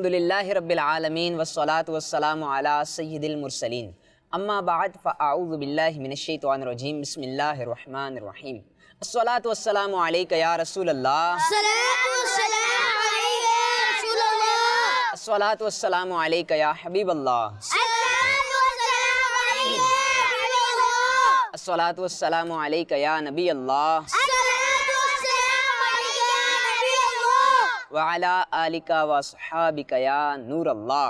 अल्हम्दुलिल्लाहि रब्बिल आलमीन वस्सलातु वस्सलामु अला सय्यिदिल मुरसलीन अम्मा बाद फ़अऊज़ु बिल्लाहि मिनश शैतानिर रजीम बिस्मिल्लाहिर रहमानिर रहीम अस्सलातु वस्सलामु अलैका या रसूलल्लाह अस्सलातु वस्सलामु अलैका या हबीबल्लाह अस्सलातु वस्सलामु अलैका या नबी अल्लाह व अला आलिका व अस्हाबिका या नूर अल्लाह।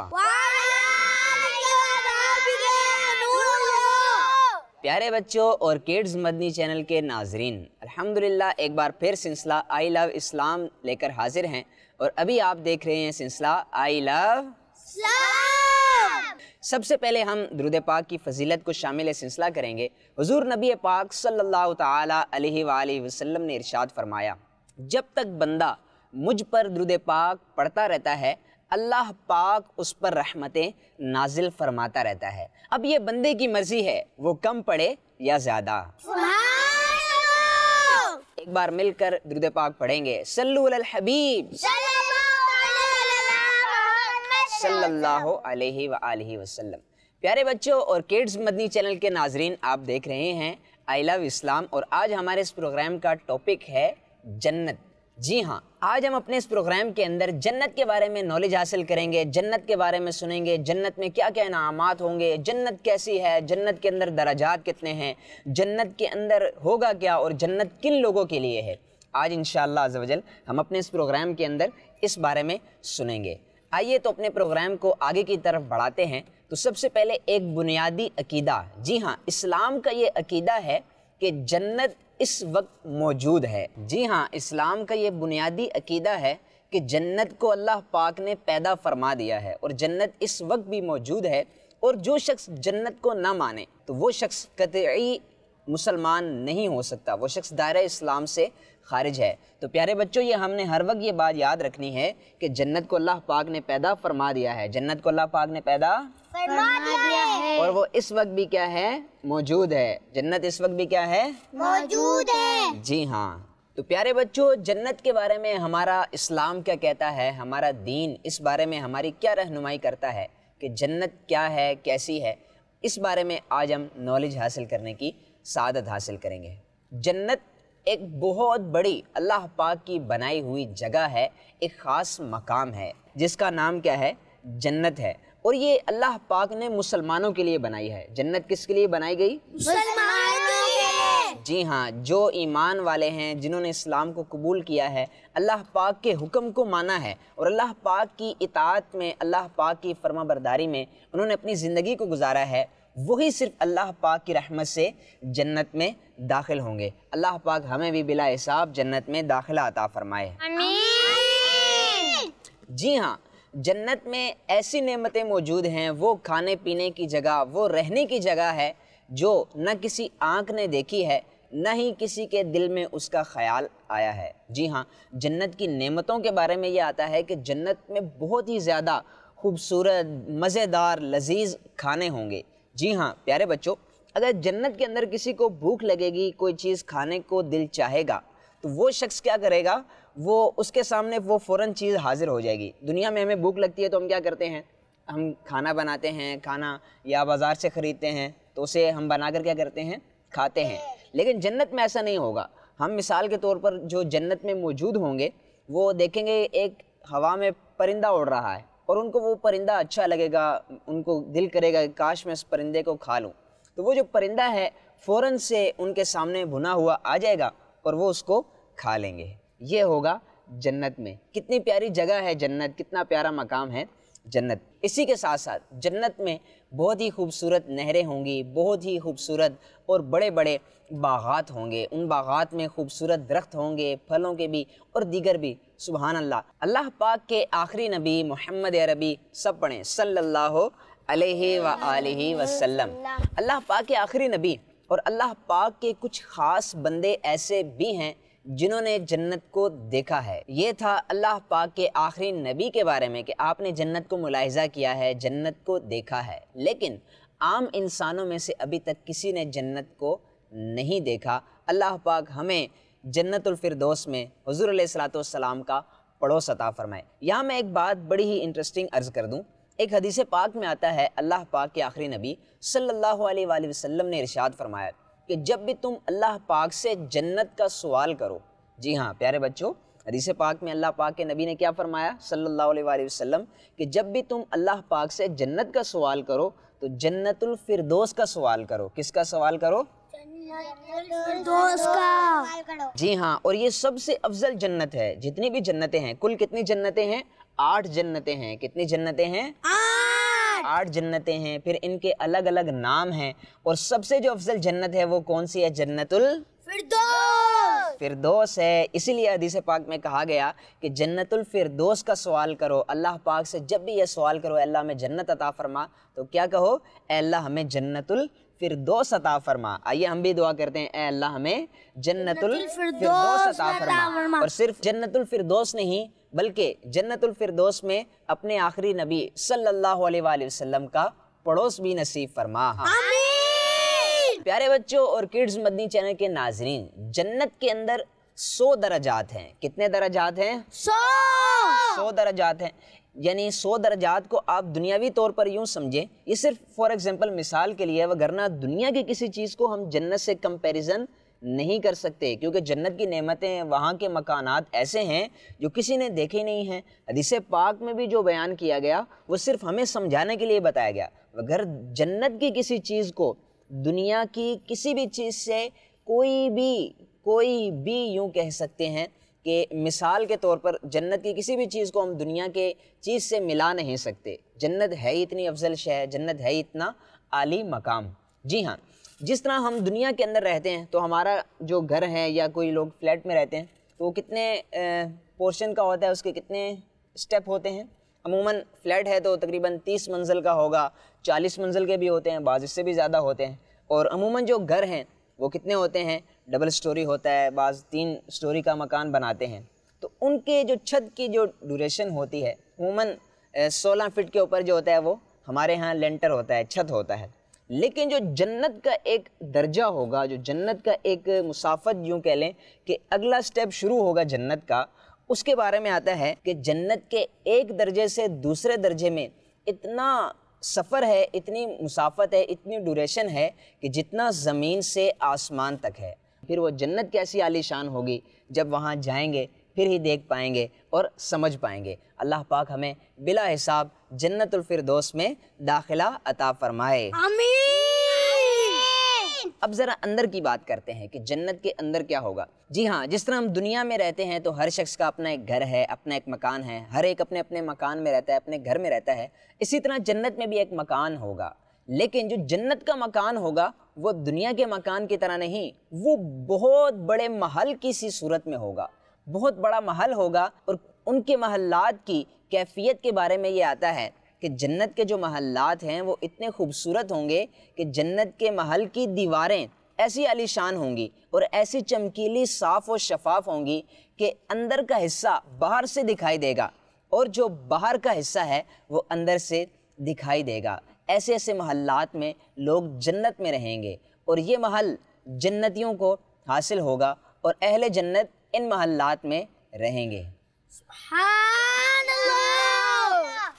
प्यारे बच्चों और किड्स मदनी चैनल के नाजरीन, अल्हम्दुलिल्लाह एक बार फिर सिलसिला आई लव इस्लाम लेकर हाजिर हैं और अभी आप देख रहे हैं सिलसिला आई लव इस्लाम। सबसे पहले हम दुरूद पाक की फजीलत को शामिल सिलसिला करेंगे। हुजूर नबी पाक सल्लल्लाहु तआला अलैहि वसल्लम ने इरशाद फरमाया, जब तक बंदा मुझ पर दुरूद पाक पढ़ता रहता है अल्लाह पाक उस पर रहमतें नाजिल फरमाता रहता है। अब ये बंदे की मर्जी है वो कम पढ़े या ज़्यादा। एक बार मिलकर दुरूद पाक पढ़ेंगे। सल्लु अलल हबीब सल्लल्लाहु अलैहि व आलिहि वसल्लम। प्यारे बच्चों और किड्स मदनी चैनल के नाजरीन, आप देख रहे हैं आई लव इस्लाम और आज हमारे इस प्रोग्राम का टॉपिक है जन्नत। जी हाँ, आज हम अपने इस प्रोग्राम के अंदर जन्नत के बारे में नॉलेज हासिल करेंगे, जन्नत के बारे में सुनेंगे, जन्नत में क्या क्या इनामात होंगे, जन्नत कैसी है, जन्नत के अंदर दराजात कितने हैं, जन्नत के अंदर होगा क्या और जन्नत किन लोगों के लिए है। आज इंशाअल्लाह अज़्ज़ व जल हम अपने इस प्रोग्राम के अंदर इस बारे में सुनेंगे। आइए तो अपने प्रोग्राम को आगे की तरफ बढ़ाते हैं। तो सबसे पहले एक बुनियादी अकीदा, जी हाँ, इस्लाम का ये अकीदा है कि जन्नत इस वक्त मौजूद है। जी हाँ, इस्लाम का ये बुनियादी अकीदा है कि जन्नत को अल्लाह पाक ने पैदा फरमा दिया है और जन्नत इस वक्त भी मौजूद है। और जो शख्स जन्नत को ना माने तो वो शख्स कतई मुसलमान नहीं हो सकता, वो शख्स दायरा इस्लाम से खारिज है। तो प्यारे बच्चों, ये हमने हर वक्त ये बात याद रखनी है कि जन्नत को अल्लाह पाक ने पैदा फरमा दिया है, जन्नत को अल्लाह पाक ने पैदा फरमा दिया है और वो इस वक्त भी क्या है, मौजूद है। जन्नत इस वक्त भी क्या है, मौजूद है। जी हाँ, तो प्यारे बच्चों, जन्नत के बारे में हमारा इस्लाम क्या कहता है, हमारा दीन इस बारे में हमारी क्या रहनुमाई करता है कि जन्नत क्या है, कैसी है, इस बारे में आज हम नॉलेज हासिल करने की सादत हासिल करेंगे। जन्नत एक बहुत बड़ी अल्लाह पाक की बनाई हुई जगह है, एक ख़ास मकाम है जिसका नाम क्या है, जन्नत है। और ये अल्लाह पाक ने मुसलमानों के लिए बनाई है। जन्नत किसके लिए बनाई गई, मुसलमानों के। जी हाँ, जो ईमान वाले हैं, जिन्होंने इस्लाम को कबूल किया है, अल्लाह पाक के हुक्म को माना है और अल्लाह पाक की इताअत में, अल्लाह पाक की फरमाबरदारी में उन्होंने अपनी ज़िंदगी को गुजारा है, वही सिर्फ अल्लाह पाक की रहमत से जन्नत में दाखिल होंगे। अल्लाह पाक हमें भी बिला हिसाब जन्नत में दाखिला अता फरमाए। आमीन। जी हाँ, जन्नत में ऐसी नेमतें मौजूद हैं, वो खाने पीने की जगह, वो रहने की जगह है जो न किसी आँख ने देखी है, न ही किसी के दिल में उसका ख्याल आया है। जी हाँ, जन्नत की नेमतों के बारे में ये आता है कि जन्नत में बहुत ही ज़्यादा खूबसूरत, मज़ेदार, लजीज खाने होंगे। जी हाँ प्यारे बच्चों, अगर जन्नत के अंदर किसी को भूख लगेगी, कोई चीज़ खाने को दिल चाहेगा, तो वो शख्स क्या करेगा, वो उसके सामने वो फ़ौरन चीज़ हाजिर हो जाएगी। दुनिया में हमें भूख लगती है तो हम क्या करते हैं, हम खाना बनाते हैं, खाना या बाज़ार से ख़रीदते हैं तो उसे हम बनाकर क्या करते हैं, खाते हैं। लेकिन जन्नत में ऐसा नहीं होगा। हम मिसाल के तौर पर जो जन्नत में मौजूद होंगे वो देखेंगे एक हवा में परिंदा उड़ रहा है और उनको वो परिंदा अच्छा लगेगा, उनको दिल करेगा कि काश मैं इस परिंदे को खा लूँ। तो वो जो परिंदा है फ़ौरन से उनके सामने भुना हुआ आ जाएगा और वो उसको खा लेंगे। ये होगा जन्नत में। कितनी प्यारी जगह है जन्नत, कितना प्यारा मकाम है जन्नत। इसी के साथ साथ जन्नत में बहुत ही खूबसूरत नहरें होंगी, बहुत ही खूबसूरत और बड़े बड़े बागात होंगे। उन बागात में खूबसूरत दरख्त होंगे, फलों के भी और दीगर भी। सुबहान अल्लाह। अल्लाह पाक के आखिरी नबी मोहम्मद अरबी, सब पढ़ें, सल्लल्लाहु अलैहि व आलिहि वसल्लम। अल्लाह पाक के आखिरी नबी और अल्लाह पाक के कुछ ख़ास बंदे ऐसे भी हैं जिन्होंने जन्नत को देखा है। ये था अल्लाह पाक के आखिरी नबी के बारे में कि आपने जन्नत को मुलाहिज़ा किया है, जन्नत को देखा है। लेकिन आम इंसानों में से अभी तक किसी ने जन्नत को नहीं देखा। अल्लाह पाक हमें जन्नतुल फिरदौस में हुज़ूर अलैहिस्सलातु वस्सलाम का पड़ोस अता फरमाए। यहाँ मैं एक बात बड़ी ही इंटरेस्टिंग अर्ज़ कर दूँ। एक हदीस पाक में आता है, अल्लाह पाक के आखिरी नबी सल्लल्लाहु अलैहि वसल्लम ने इरशाद फरमाया कि जब भी तुम अल्लाह पाक से जन्नत का सवाल करो, जी हाँ प्यारे बच्चों, हदीस पाक में अल्लाह पाक के नबी ने क्या फरमाया सल्लल्लाहु अलैहि वसल्लम कि जब भी तुम अल्लाह पाक से जन्नत का सवाल करो तो जन्नतुल फिरदौस का सवाल करो। किसका सवाल करो? फिरदौस का। जी हाँ, और ये सबसे अफजल जन्नत है। जितनी भी जन्नतें हैं, कुल कितनी जन्नतें हैं? 8 जन्नतें हैं। कितनी जन्नतें हैं? 8 जन्नतें हैं। फिर इनके अलग अलग नाम हैं, और सबसे जो अफजल जन्नत है वो कौन सी है? जन्नतुल फिरदौस है। इसीलिए हदीस पाक में कहा गया कि जन्नतुल फिरदौस का सवाल करो। अल्लाह पाक से जब भी ये सवाल करो, अल्लाह में जन्नत अता फरमा, तो क्या कहो? ऐ अल्लाह हमें जन्नतुल फिरदौस अता फरमा। आइए हम भी दुआ करते हैं, ऐ अल्लाह हमें जन्नतुल फिरदौस अता फरमा। और सिर्फ जन्नतुल फिरदौस नहीं, बल्कि जन्नतुल फिरदौस में अपने आखिरी नबी सल्लल्लाहु अलैहि वसल्लम का पड़ोस भी नसीब फरमा। प्यारे बच्चों और किड्स मदनी चैनल के नाजरीन, जन्नत के अंदर 100 दरजात हैं। कितने दरजात हैं? 100 दरजात हैं। यानी 100 दरजात को आप दुनियावी तौर पर यूँ समझें, ये सिर्फ फॉर एग्जांपल मिसाल के लिए, वरना दुनिया की किसी चीज़ को हम जन्नत से कंपैरिजन नहीं कर सकते, क्योंकि जन्नत की नेमतें, वहाँ के मकानात ऐसे हैं जो किसी ने देखे ही नहीं हैं। हदीस पाक में भी जो बयान किया गया वो सिर्फ हमें समझाने के लिए बताया गया। अगर जन्नत की किसी चीज़ को दुनिया की किसी भी चीज़ से कोई भी यूँ कह सकते हैं कि मिसाल के तौर पर जन्नत की किसी भी चीज़ को हम दुनिया के चीज़ से मिला नहीं सकते। जन्नत है इतनी अफजल शय, जन्नत है इतना आली मकाम। जी हाँ, जिस तरह हम दुनिया के अंदर रहते हैं तो हमारा जो घर है, या कोई लोग फ्लैट में रहते हैं, तो वो कितने पोर्शन का होता है, उसके कितने स्टेप होते हैं? अमूमन फ्लैट है तो तकरीबन 30 मंजिल का होगा, 40 मंजिल के भी होते हैं, बाज़ इससे भी ज़्यादा होते हैं। और अमूमन जो घर हैं वो कितने होते हैं? डबल स्टोरी होता है, बाज़ 3 स्टोरी का मकान बनाते हैं। तो उनके जो छत की जो ड्यूरेशन होती है, अमूमन 16 फीट के ऊपर जो होता है वो हमारे यहाँ लेंटर होता है, छत होता है। लेकिन जो जन्नत का एक दर्जा होगा, जो जन्नत का एक मुसाफत यूँ कह लें कि अगला स्टेप शुरू होगा जन्नत का, उसके बारे में आता है कि जन्नत के एक दर्जे से दूसरे दर्जे में इतना सफ़र है, इतनी मुसाफत है, इतनी ड्यूरेशन है कि जितना ज़मीन से आसमान तक है। फिर वो जन्नत कैसी आलीशान होगी, जब वहाँ जाएंगे फिर ही देख पाएंगे और समझ पाएंगे। अल्लाह पाक हमें बिला हिसाब जन्नतुल फिरदौस में दाखिला अता फरमाए। आमीन। अब ज़रा अंदर की बात करते हैं कि जन्नत के अंदर क्या होगा। जी हाँ, जिस तरह हम दुनिया में रहते हैं तो हर शख्स का अपना एक घर है, अपना एक मकान है, हर एक अपने अपने मकान में रहता है, अपने घर में रहता है। इसी तरह जन्नत में भी एक मकान होगा, लेकिन जो जन्नत का मकान होगा वो दुनिया के मकान की तरह नहीं, वो बहुत बड़े महल की सी सूरत में होगा, बहुत बड़ा महल होगा। और उनके महल्लात की कैफियत के बारे में ये आता है कि जन्नत के जो महल्लात हैं वो इतने खूबसूरत होंगे कि जन्नत के महल की दीवारें ऐसी आलीशान होंगी और ऐसी चमकीली, साफ़ और शफाफ होंगी कि अंदर का हिस्सा बाहर से दिखाई देगा और जो बाहर का हिस्सा है वो अंदर से दिखाई देगा। ऐसे ऐसे महल्लात में लोग जन्नत में रहेंगे और ये महल जन्नतियों को हासिल होगा और अहले जन्नत इन महल्लात में रहेंगे।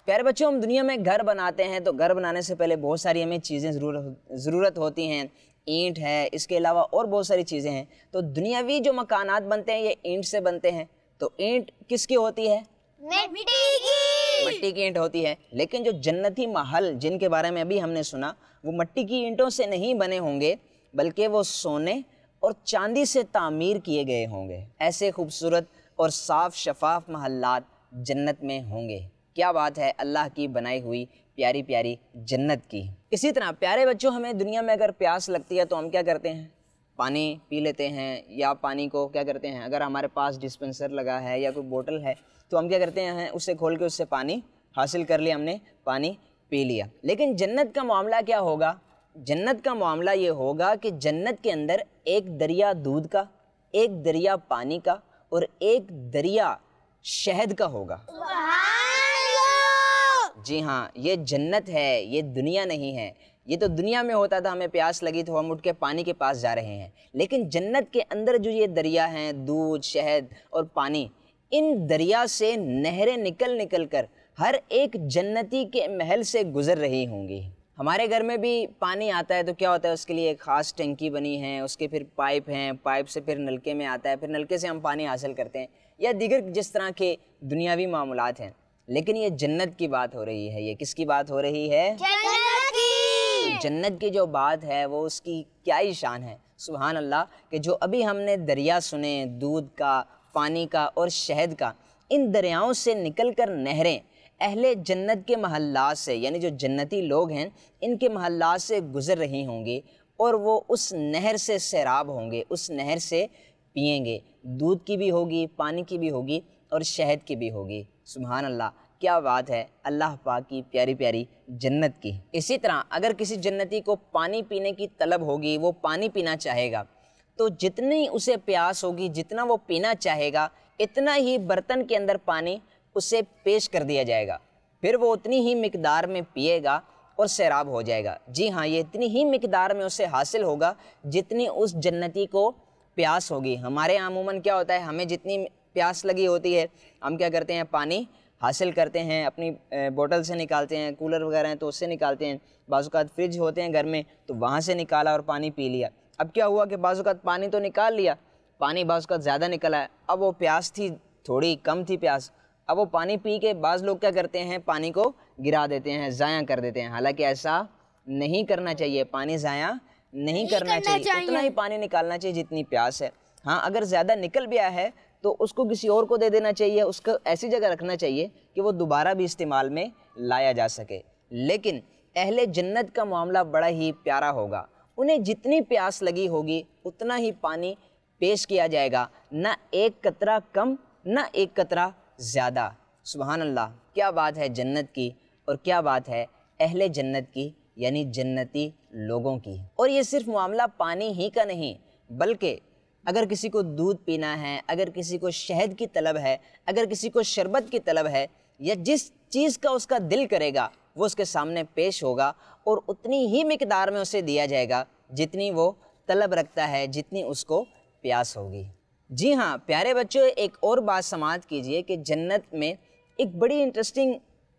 प्यारे बच्चों, हम दुनिया में घर बनाते हैं तो घर बनाने से पहले बहुत सारी हमें चीज़ें ज़रूरत होती हैं। ईंट है, इसके अलावा और बहुत सारी चीज़ें हैं। तो दुनियावी जो मकानात बनते हैं ये ईंट से बनते हैं। तो ईंट किसकी होती है? मिट्टी की ईंट होती है। लेकिन जो जन्नती महल जिनके बारे में अभी हमने सुना, वो मिट्टी की ईंटों से नहीं बने होंगे, बल्कि वो सोने और चांदी से तामीर किए गए होंगे। ऐसे खूबसूरत और साफ़ शफाफ महल्लात जन्नत में होंगे। क्या बात है अल्लाह की बनाई हुई प्यारी प्यारी जन्नत की। इसी तरह प्यारे बच्चों, हमें दुनिया में अगर प्यास लगती है तो हम क्या करते हैं? पानी पी लेते हैं, या पानी को क्या करते हैं, अगर हमारे पास डिस्पेंसर लगा है या कोई बोतल है तो हम क्या करते हैं, उसे खोल के उससे पानी हासिल कर लिया, हमने पानी पी लिया। लेकिन जन्नत का मामला क्या होगा? जन्नत का मामला ये होगा कि जन्नत के अंदर एक दरिया दूध का, एक दरिया पानी का और एक दरिया शहद का होगा। जी हाँ, ये जन्नत है, ये दुनिया नहीं है। ये तो दुनिया में होता था, हमें प्यास लगी तो हम उठ के पानी के पास जा रहे हैं। लेकिन जन्नत के अंदर जो ये दरिया हैं, दूध, शहद और पानी, ان دریا سے نہریں نکل نکل کر ہر ایک جنتی کے محل سے گزر رہی ہوں گی۔ ہمارے گھر میں بھی پانی آتا ہے تو کیا ہوتا ہے، اس کے لیے ایک خاص ٹنکی بنی ہے، اس کے پھر پائپ ہیں، پائپ سے پھر نلکے میں آتا ہے، پھر نلکے سے ہم پانی حاصل کرتے ہیں، یا دیگر جس طرح کے دنیاوی معاملات ہیں۔ لیکن یہ جنت کی بات ہو رہی ہے۔ یہ کس کی بات ہو رہی ہے؟ جنت کی۔ جنت کی جو بات ہے وہ اس کی کیا ہی شان ہے، سبحان اللہ، کہ جو ابھی ہم نے دریا سنے، دودھ کا، پانی کا اور شہد کا، ان دریاؤں سے نکل کر نہریں اہل جنت کے محلات سے، یعنی جو جنتی لوگ ہیں ان کے محلات سے گزر رہی ہوں گی، اور وہ اس نہر سے سیراب ہوں گے، اس نہر سے پئیں گے۔ دودھ کی بھی ہوگی، پانی کی بھی ہوگی اور شہد کی بھی ہوگی۔ سبحان اللہ، کیا بات ہے اللہ پاک کی پیاری پیاری جنت کی۔ اسی طرح اگر کسی جنتی کو پانی پینے کی طلب ہوگی، وہ پانی پینا چاہے گا، تو جتنی اسے پیاس ہوگی، جتنا وہ پینا چاہے گا، اتنا ہی برتن کے اندر پانی اسے پیش کر دیا جائے گا، پھر وہ اتنی ہی مقدار میں پیے گا اور سیراب ہو جائے گا۔ جی ہاں، یہ اتنی ہی مقدار میں اسے حاصل ہوگا جتنی اس جنتی کو پیاس ہوگی۔ ہمارے عموماً کیا ہوتا ہے، ہمیں جتنی پیاس لگی ہوتی ہے ہم کیا کرتے ہیں، پانی حاصل کرتے ہیں، اپنی بوٹل سے نکالتے ہیں، کولر وغیرہ ہیں تو اس سے نکالتے ہیں، بعض اوقات فریج ہوتے ہیں گھر میں تو وہاں سے نکالا اور پانی پی لیا۔ اب کیا ہوا کہ بعض اوقات پانی تو نکال لیا، پانی بعض اوقات زیادہ نکلا ہے، اب وہ پیاس تھی تھوڑی کم تھی پیاس، اب وہ پانی پی کے بعض لوگ کیا کرتے ہیں، پانی کو گرا دیتے ہیں، ضائع کر دیتے ہیں۔ حالانکہ ایسا نہیں کرنا چاہیے، پانی ضائع نہیں کرنا چاہیے، اتنا ہی پانی نکالنا چاہیے جتنی پیاس ہے۔ ہاں، اگر زیادہ نکل گیا ہے تو اس کو کسی اور کو دے دینا چاہیے، اس کو ایسی جگہ رکھنا چاہیے کہ وہ دوبارہ بھی استعمال میں لایا جا سکے۔ لیکن اہل جنت کا معاملہ بڑا ہی پیارا ہوگا، انہیں جتنی پیاس لگی ہوگی اتنا ہی پانی پیش کیا جائے گا، نہ ایک قطرہ کم نہ ایک قطرہ زیادہ۔ سبحان اللہ، کیا بات ہے جنت کی اور کیا بات ہے اہل جنت کی، یعنی جنتی لوگوں کی۔ اور یہ صرف معاملہ پانی ہی کا نہیں، بلکہ اگر کسی کو دودھ پینا ہے، اگر کسی کو شہد کی طلب ہے، اگر کسی کو شربت کی طلب ہے، یا جس چیز کا اس کا دل کرے گا وہ اس کے سامنے پیش ہوگا، اور اتنی ہی مقدار میں اسے دیا جائے گا جتنی وہ طلب رکھتا ہے، جتنی اس کو پیاس ہوگی۔ جی ہاں پیارے بچوں، ایک اور بات سماعت کیجئے کہ جنت میں ایک بڑی انٹرسٹنگ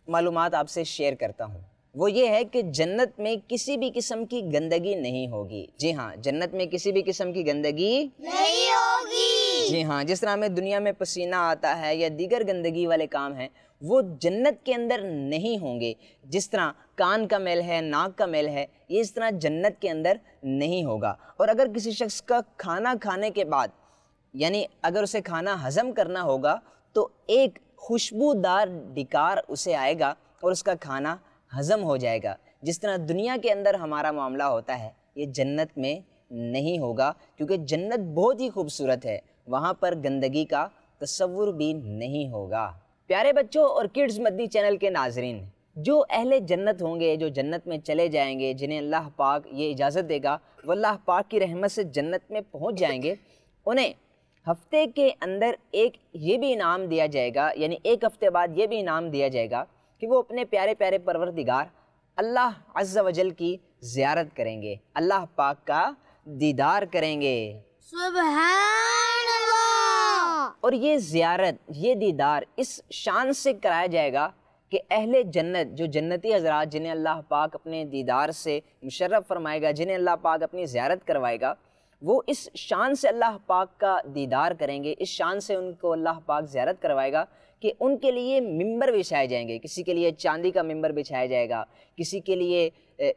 معلومات آپ سے شیئر کرتا ہوں۔ وہ یہ ہے کہ جنت میں کسی بھی قسم کی گندگی نہیں ہوگی۔ جی ہاں، جنت میں کسی بھی قسم کی گندگی نہیں ہوگی۔ جی ہاں، جس طرح ہمیں دنیا میں پسینہ آتا ہے یا دیگر گندگی والے کام ہیں، وہ جنت کے اندر نہیں ہوں گے۔ جس طرح کان کا میل ہے، ناک کا میل ہے، یہ اس طرح جنت کے اندر نہیں ہوگا۔ اور اگر کسی شخص کا کھانا کھانے کے بعد، یعنی اگر اسے کھانا ہضم کرنا ہوگا، تو ایک خوشبودار ڈکار اسے آئے گا اور اس کا کھانا ہضم ہو جائے گا۔ جس طرح دنیا کے اندر ہمارا معاملہ ہوتا ہے، یہ جنت میں نہیں ہوگا، کیونکہ جنت بہت ہی خوبصورت ہے، وہاں پر گندگی کا تصور بھی نہیں ہوگا۔ پیارے بچوں اور کڈز مدنی چینل کے ناظرین، جو اہل جنت ہوں گے، جو جنت میں چلے جائیں گے، جنہیں اللہ پاک یہ اجازت دے گا وہ اللہ پاک کی رحمت سے جنت میں پہنچ جائیں گے، انہیں ہفتے کے اندر ایک یہ بھی انعام دیا جائے گا، یعنی ایک ہفتے بعد یہ بھی انعام دیا جائے گا کہ وہ اپنے پیارے پیارے پروردگار اللہ عز و جل کی زیارت کریں گے، اللہ پاک کا دیدار کریں گے۔ سبحان اللہ۔ اور یہ زیارت، یہ دیدار اس شان سے کرایا جائے گا کہ اہل جنت، جو جنتی حضرات جنہیں اللہ پاک اپنے دیدار سے مشرف فرمائے گا، جنہیں اللہ پاک اپنی زیارت کروائے گا، وہ اس شان سے اللہ پاک کا دیدار کریں گے، اس شان سے ان کو اللہ پاک زیارت کروائے گا کہ ان کے لیے ممبر بچھائے جائیں گے۔ کسی کے لیے چاندی کا ممبر بچھایا جائے گا، کسی کے لیے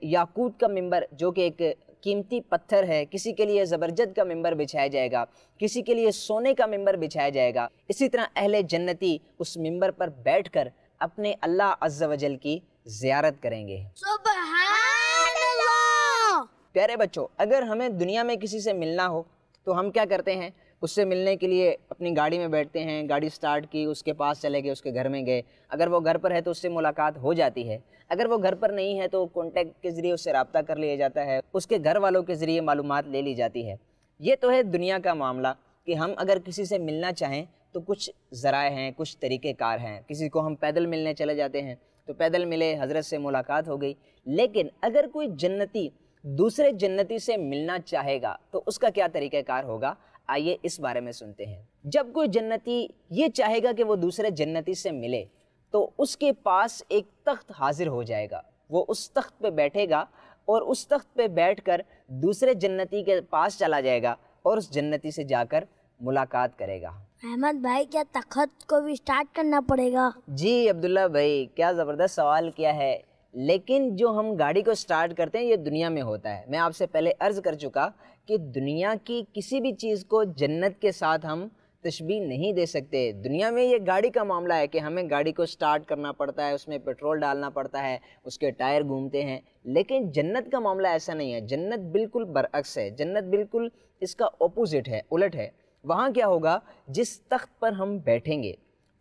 یاقوت کا ممبر جو کہ ایک قیمتی پتھر ہے، کسی کے لیے زبرجد کا ممبر بچھایا جائے گا، کسی کے لیے سونے کا ممبر بچھایا جائے گا۔ اسی طرح اہل جنتی اس ممبر پر بیٹھ کر اپنے اللہ عز و جل کی زیارت کریں گے۔ سبحان اللہ۔ پیارے بچوں، اگر ہمیں دنیا میں کسی سے ملنا ہو تو ہم کیا کرتے ہیں؟ اس سے ملنے کے لیے اپنی گاڑی میں بیٹھتے ہیں، گاڑی سٹارٹ کی، اس کے پاس چلے گئے، اس کے گھر میں گئے۔ اگر وہ گھر پر ہے تو اس سے ملاقات ہو جاتی ہے، اگر وہ گھر پر نہیں ہے تو کانٹیکٹ کے ذریعے اس سے رابطہ کر لیا جاتا ہے، اس کے گھر والوں کے ذریعے معلومات لے لی جاتی ہے۔ یہ تو ہے دنیا کا معاملہ کہ ہم اگر کسی سے ملنا چاہیں تو کچھ ذرائع ہیں، کچھ طریقہ کار ہیں۔ کسی کو ہم پیدل ملنے چلے جاتے ہیں تو پیدل ملے، حضرت سے ملاقات ہو گئی۔ لیکن اگر کوئی جنتی دوسرے جنتی سے ملنا چاہے گا تو اس کا کیا طریقہ کار ہوگا؟ آئیے اس بارے میں سنتے ہیں۔ جب کوئی جنتی یہ چاہے گا کہ وہ دوسرے جنتی سے ملے تو اس کے پاس ایک تخت حاضر ہو جائے گا، وہ اس تخت پہ بیٹھے گا اور اس تخت پہ بیٹھ کر دوسرے جنتی کے پاس چلا جائے گا اور اس جنتی سے جا کر ملاقات کرے گا۔ احمد بھائی کیا تخت کو بھی اسٹارٹ کرنا پڑے گا؟ جی عبداللہ بھائی، کیا زبردست سوال کیا ہے، لیکن جو ہم گاڑی کو سٹارٹ کرتے ہیں یہ دنیا میں ہوتا ہے۔ میں آپ سے پہلے عرض کر چکا کہ دنیا کی کسی بھی چیز کو جنت کے ساتھ ہم تشبیہ نہیں دے سکتے۔ دنیا میں یہ گاڑی کا معاملہ ہے کہ ہمیں گاڑی کو سٹارٹ کرنا پڑتا ہے، اس میں پیٹرول ڈالنا پڑتا ہے، اس کے ٹائر گھومتے ہیں، لیکن جنت کا معاملہ ایسا نہیں ہے۔ جنت بالکل برعکس ہے، جنت بالکل اس کا اپوزٹ ہے، الٹ ہے۔ وہاں کیا ہوگا، جس تخت پر ہم بیٹھیں گے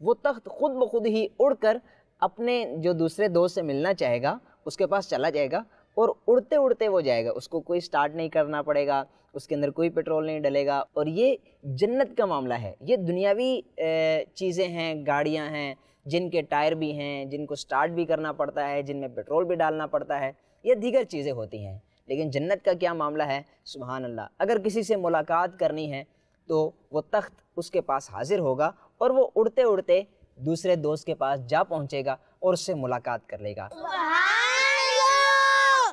وہ تخت خود بخود ہی اڑ کر اپنے جو دوسرے دوست سے ملنا چاہے گا اس کے پاس چلا جائے گا اور اڑتے اڑتے وہ جائے گا، اس کو کوئی سٹارٹ نہیں کرنا پڑے گا، اس کے اندر کوئی پیٹرول نہیں ڈلے گا۔ اور یہ جنت کا معاملہ ہے۔ یہ دنیاوی چیزیں ہیں، گاڑیاں ہیں جن کے ٹائر بھی ہیں، جن کو سٹارٹ بھی کرنا پڑتا ہے، جن میں پیٹرول بھی ڈالنا پڑتا ہے، یہ دیگر چیزیں ہوتی ہیں۔ لیکن جنت کا کیا معاملہ ہے، سبحان اللہ، اگر کسی سے ملاقات کرنی ہے تو وہ تخت اس کے پاس حاضر ہوگا اور وہ اڑتے اڑتے دوسرے دوست کے پاس جا پہنچے گا اور اس سے ملاقات کر لے گا۔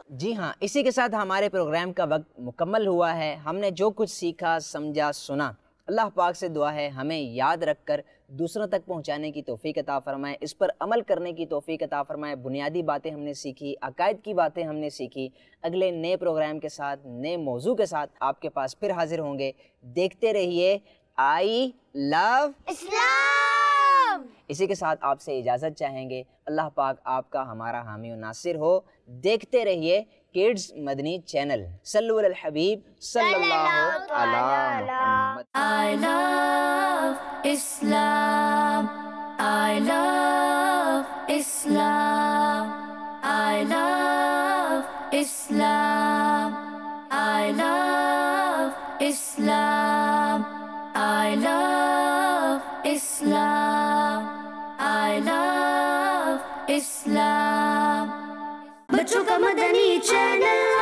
جی ہاں، اسی کے ساتھ ہمارے پروگرام کا وقت مکمل ہوا ہے۔ ہم نے جو کچھ سیکھا، سمجھا، سنا، اللہ پاک سے دعا ہے ہمیں یاد رکھ کر دوسروں تک پہنچانے کی توفیق عطا فرمائے، اس پر عمل کرنے کی توفیق عطا فرمائے۔ بنیادی باتیں ہم نے سیکھی، عقائد کی باتیں ہم نے سیکھی۔ اگلے نئے پروگرام کے ساتھ، نئے موضوع کے ساتھ آپ کے پاس پھر حاضر ہوں گے۔ دیکھتے رہیے آئی لو اسلام۔ اسی کے ساتھ آپ سے اجازت چاہیں گے۔ اللہ پاک آپ کا ہمارا حامی و ناصر ہو۔ دیکھتے رہیے کڈز مدنی چینل۔ صلو علی الحبیب صلی اللہ علی محمد۔ I love Islam. I love Islam. I love Islam. I love Islam. I love Islam. I love Islam. بچوں کا مدنی چینل